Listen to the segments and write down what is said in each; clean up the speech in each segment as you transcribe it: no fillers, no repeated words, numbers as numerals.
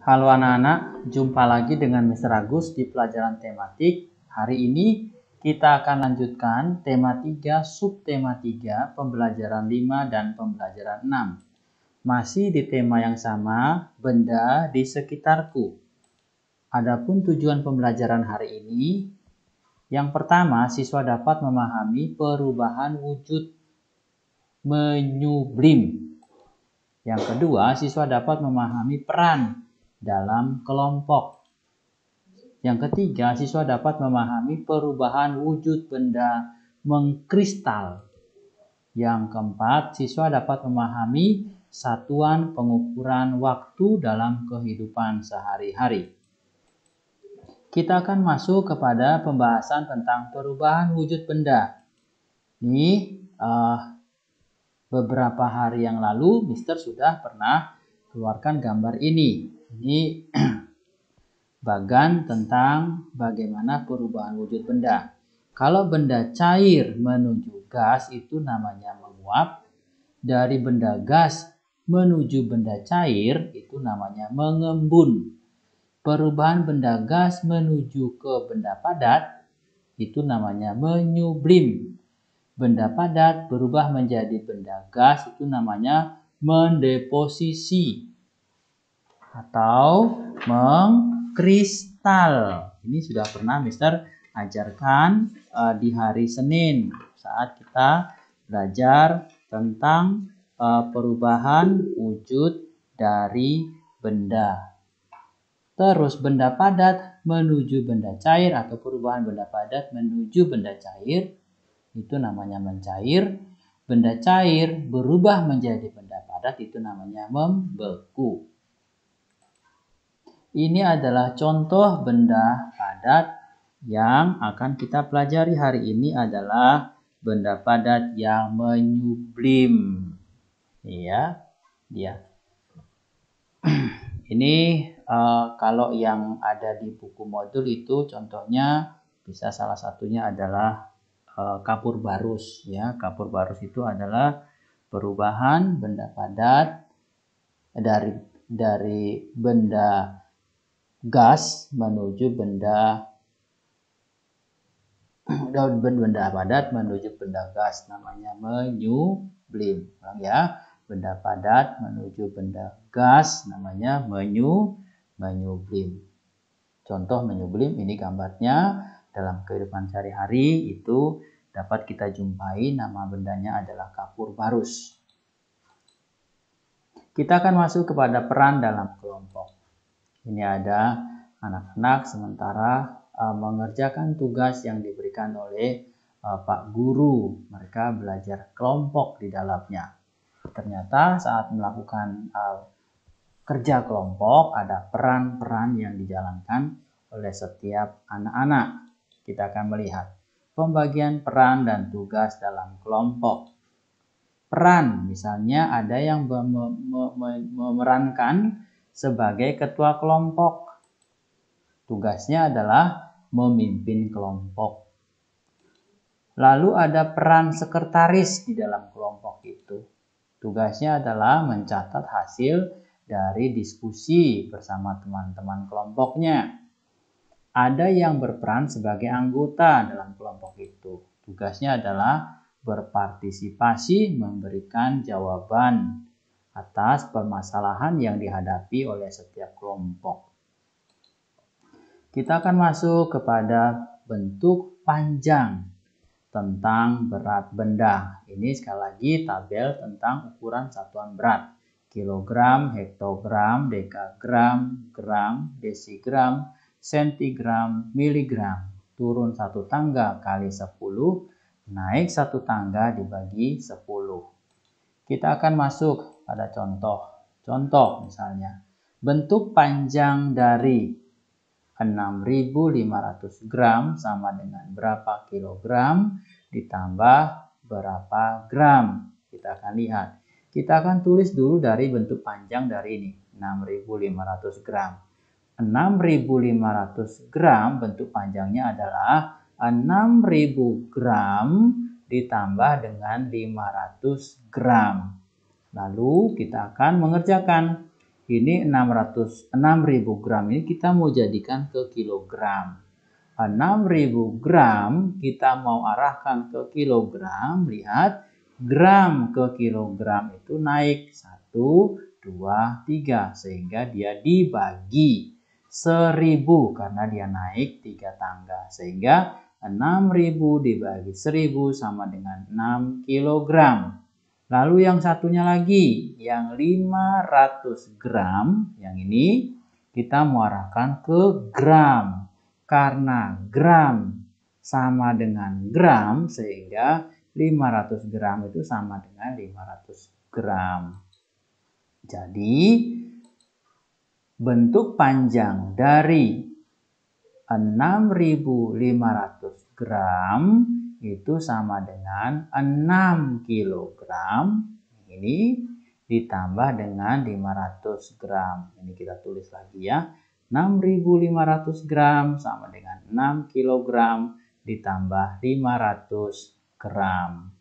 Halo anak-anak, jumpa lagi dengan Mr. Agus di pelajaran tematik. Hari ini kita akan lanjutkan tema 3, subtema 3, pembelajaran 5 dan pembelajaran 6. Masih di tema yang sama, benda di sekitarku. Adapun tujuan pembelajaran hari ini, yang pertama, siswa dapat memahami perubahan wujud menyublim. Yang kedua, siswa dapat memahami peran dalam kelompok. Yang ketiga, siswa dapat memahami perubahan wujud benda mengkristal. Yang keempat, siswa dapat memahami satuan pengukuran waktu dalam kehidupan sehari-hari. Kita akan masuk kepada pembahasan tentang perubahan wujud benda. Ini beberapa hari yang lalu, Mister sudah pernah keluarkan gambar ini. Ini bagan tentang bagaimana perubahan wujud benda. Kalau benda cair menuju gas itu namanya menguap. Dari benda gas menuju benda cair itu namanya mengembun. Perubahan benda gas menuju ke benda padat itu namanya menyublim. Benda padat berubah menjadi benda gas itu namanya mendeposisi atau mengkristal. Ini sudah pernah Mister ajarkan di hari Senin saat kita belajar tentang perubahan wujud dari benda. Terus benda padat menuju benda cair atau perubahan benda padat menuju benda cair itu namanya mencair. Benda cair berubah menjadi benda padat itu namanya membeku. Ini adalah contoh benda padat yang akan kita pelajari hari ini adalah benda padat yang menyublim. Iya, dia. Ini kalau yang ada di buku modul itu contohnya bisa salah satunya adalah kapur barus. Ya, kapur barus itu adalah perubahan benda padat dari benda gas menuju benda padat menuju benda gas, namanya menyublim. Ya, benda padat menuju benda gas namanya menyublim. Contoh menyublim ini gambarnya dalam kehidupan sehari-hari itu dapat kita jumpai, nama bendanya adalah kapur barus. Kita akan masuk kepada peran dalam kelompok. Ini ada anak-anak sementara mengerjakan tugas yang diberikan oleh Pak Guru. Mereka belajar kelompok di dalamnya. Ternyata saat melakukan kerja kelompok ada peran-peran yang dijalankan oleh setiap anak-anak. Kita akan melihat pembagian peran dan tugas dalam kelompok. Peran, misalnya ada yang memerankan sebagai ketua kelompok. Tugasnya adalah memimpin kelompok. Lalu ada peran sekretaris di dalam kelompok itu. Tugasnya adalah mencatat hasil dari diskusi bersama teman-teman kelompoknya. Ada yang berperan sebagai anggota dalam kelompok itu. Tugasnya adalah berpartisipasi memberikan jawaban atas permasalahan yang dihadapi oleh setiap kelompok. Kita akan masuk kepada bentuk panjang tentang berat benda. Ini sekali lagi tabel tentang ukuran satuan berat. Kilogram, hektogram, dekagram, gram, desigram, sentigram, miligram. Turun satu tangga kali 10, naik satu tangga dibagi 10. Kita akan masuk pada contoh. Contoh misalnya, bentuk panjang dari 6.500 gram sama dengan berapa kilogram ditambah berapa gram. Kita akan lihat. Kita akan tulis dulu dari bentuk panjang dari ini, 6.500 gram. 6.500 gram bentuk panjangnya adalah 6.000 gram ditambah dengan 500 gram. Lalu kita akan mengerjakan. Ini 6.000 gram ini kita mau jadikan ke kilogram. 6.000 gram kita mau arahkan ke kilogram. Lihat, gram ke kilogram itu naik 1, 2, 3. Sehingga dia dibagi 1.000 karena dia naik 3 tangga. Sehingga 6.000 dibagi 1.000 sama dengan 6 kilogram. Lalu yang satunya lagi, yang 500 gram, yang ini kita mau arahkan ke gram. Karena gram sama dengan gram, sehingga 500 gram itu sama dengan 500 gram. Jadi, bentuk panjang dari 6.500 gram itu sama dengan 6 kilogram. Ini ditambah dengan 500 gram. Ini kita tulis lagi ya. 6.500 gram sama dengan 6 kilogram ditambah 500 gram.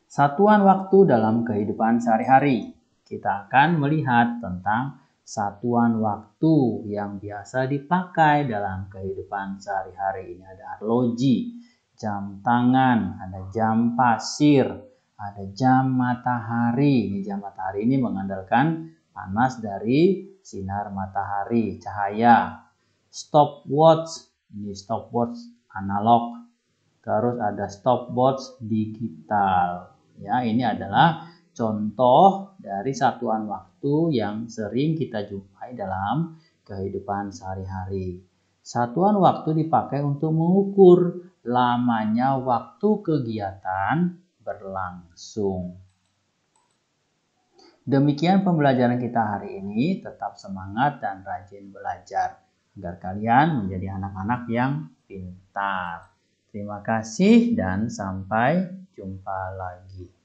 Satuan waktu dalam kehidupan sehari-hari. Kita akan melihat tentang satuan waktu yang biasa dipakai dalam kehidupan sehari-hari. Ini ada arloji, jam tangan, ada jam pasir, ada jam matahari. Ini jam matahari ini mengandalkan panas dari sinar matahari, cahaya. Stopwatch, ini stopwatch analog. Terus ada stopwatch digital. Ya, ini adalah contoh dari satuan waktu yang sering kita jumpai dalam kehidupan sehari-hari. Satuan waktu dipakai untuk mengukur lamanya waktu kegiatan berlangsung. Demikian pembelajaran kita hari ini. Tetap semangat dan rajin belajar agar kalian menjadi anak-anak yang pintar. Terima kasih dan sampai jumpa lagi.